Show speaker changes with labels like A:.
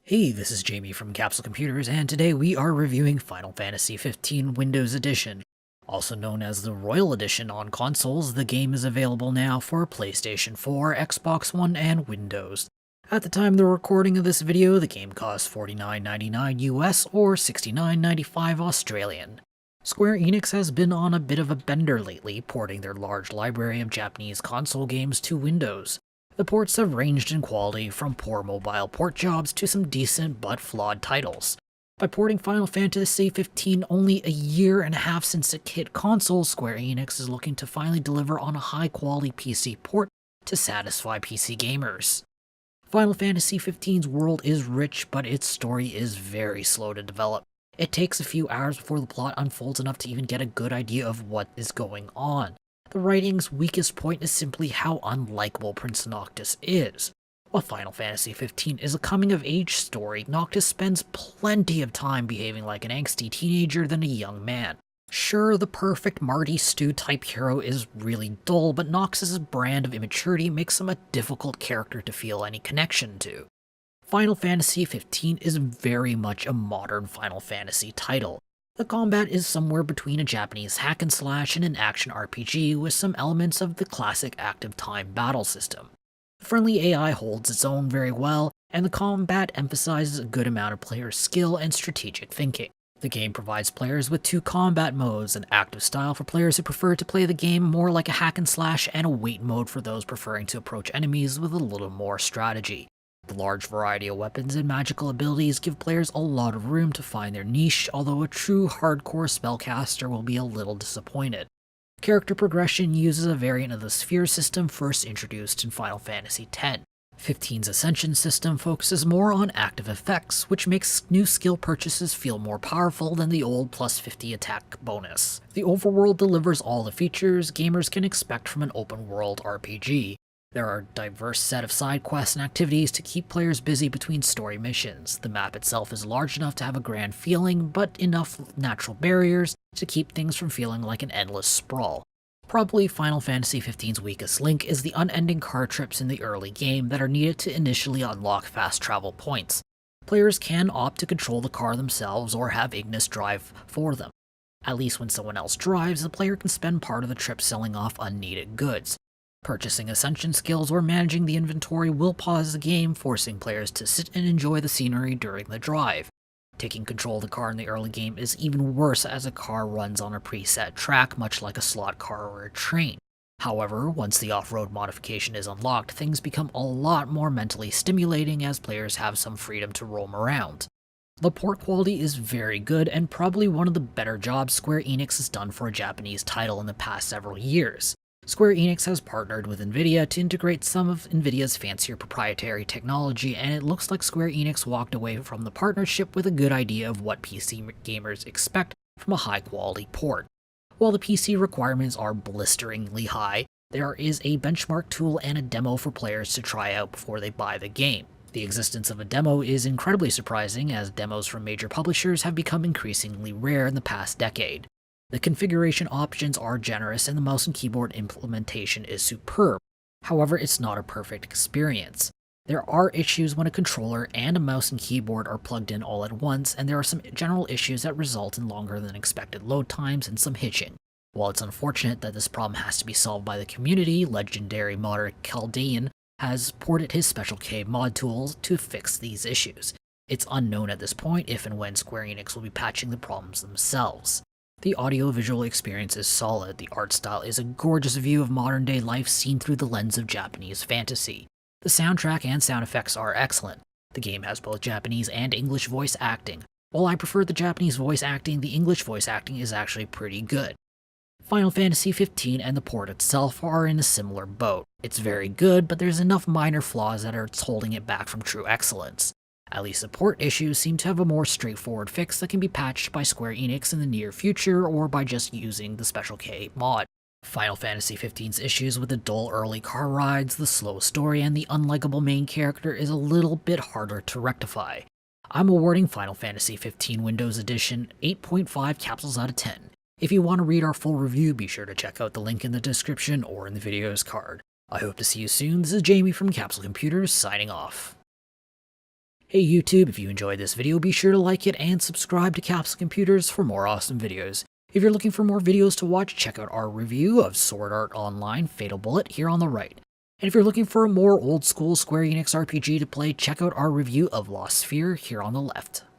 A: Hey, this is Jamie from Capsule Computers, and today we are reviewing Final Fantasy XV Windows Edition. Also known as the Royal Edition on consoles, the game is available now for PlayStation 4, Xbox One, and Windows. At the time of the recording of this video, the game costs $49.99 US or $69.95 Australian. Square Enix has been on a bit of a bender lately, porting their large library of Japanese console games to Windows. The ports have ranged in quality from poor mobile port jobs to some decent but flawed titles. By porting Final Fantasy XV only a year and a half since it hit consoles, Square Enix is looking to finally deliver on a high-quality PC port to satisfy PC gamers. Final Fantasy XV's world is rich, but its story is very slow to develop. It takes a few hours before the plot unfolds enough to even get a good idea of what is going on. The writing's weakest point is simply how unlikable Prince Noctis is. While Final Fantasy XV is a coming-of-age story, Noctis spends plenty of time behaving like an angsty teenager than a young man. Sure, the perfect Marty Stew type hero is really dull, but Noctis' brand of immaturity makes him a difficult character to feel any connection to. Final Fantasy XV is very much a modern Final Fantasy title. The combat is somewhere between a Japanese hack and slash and an action RPG with some elements of the classic active time battle system. The friendly AI holds its own very well, and the combat emphasizes a good amount of player skill and strategic thinking. The game provides players with two combat modes, an active style for players who prefer to play the game more like a hack and slash, and a wait mode for those preferring to approach enemies with a little more strategy. The large variety of weapons and magical abilities give players a lot of room to find their niche, although a true hardcore spellcaster will be a little disappointed. Character progression uses a variant of the sphere system first introduced in Final Fantasy X. 15's Ascension system focuses more on active effects, which makes new skill purchases feel more powerful than the old plus 50 attack bonus. The overworld delivers all the features gamers can expect from an open-world RPG. There are a diverse set of side quests and activities to keep players busy between story missions. The map itself is large enough to have a grand feeling, but enough natural barriers to keep things from feeling like an endless sprawl. Probably Final Fantasy XV's weakest link is the unending car trips in the early game that are needed to initially unlock fast travel points. Players can opt to control the car themselves or have Ignis drive for them. At least when someone else drives, the player can spend part of the trip selling off unneeded goods. Purchasing Ascension skills or managing the inventory will pause the game, forcing players to sit and enjoy the scenery during the drive. Taking control of the car in the early game is even worse as a car runs on a preset track, much like a slot car or a train. However, once the off-road modification is unlocked, things become a lot more mentally stimulating as players have some freedom to roam around. The port quality is very good and probably one of the better jobs Square Enix has done for a Japanese title in the past several years. Square Enix has partnered with Nvidia to integrate some of Nvidia's fancier proprietary technology, and it looks like Square Enix walked away from the partnership with a good idea of what PC gamers expect from a high-quality port. While the PC requirements are blisteringly high, there is a benchmark tool and a demo for players to try out before they buy the game. The existence of a demo is incredibly surprising, as demos from major publishers have become increasingly rare in the past decade. The configuration options are generous and the mouse and keyboard implementation is superb. However, it's not a perfect experience. There are issues when a controller and a mouse and keyboard are plugged in all at once, and there are some general issues that result in longer than expected load times and some hitching. While it's unfortunate that this problem has to be solved by the community, legendary modder Chaldean has ported his Special K mod tools to fix these issues. It's unknown at this point if and when Square Enix will be patching the problems themselves. The audio-visual experience is solid. The art style is a gorgeous view of modern-day life seen through the lens of Japanese fantasy. The soundtrack and sound effects are excellent. The game has both Japanese and English voice acting. While I prefer the Japanese voice acting, the English voice acting is actually pretty good. Final Fantasy XV and the port itself are in a similar boat. It's very good, but there's enough minor flaws that are holding it back from true excellence. At least the port issues seem to have a more straightforward fix that can be patched by Square Enix in the near future or by just using the Special K mod. Final Fantasy XV's issues with the dull early car rides, the slow story, and the unlikable main character is a little bit harder to rectify. I'm awarding Final Fantasy XV Windows Edition 8.5 capsules out of 10. If you want to read our full review, be sure to check out the link in the description or in the video's card. I hope to see you soon. This is Jamie from Capsule Computers, signing off. Hey YouTube, if you enjoyed this video, be sure to like it and subscribe to Capsule Computers for more awesome videos. If you're looking for more videos to watch, check out our review of Sword Art Online Fatal Bullet here on the right. And if you're looking for a more old school Square Enix RPG to play, check out our review of Lost Sphere here on the left.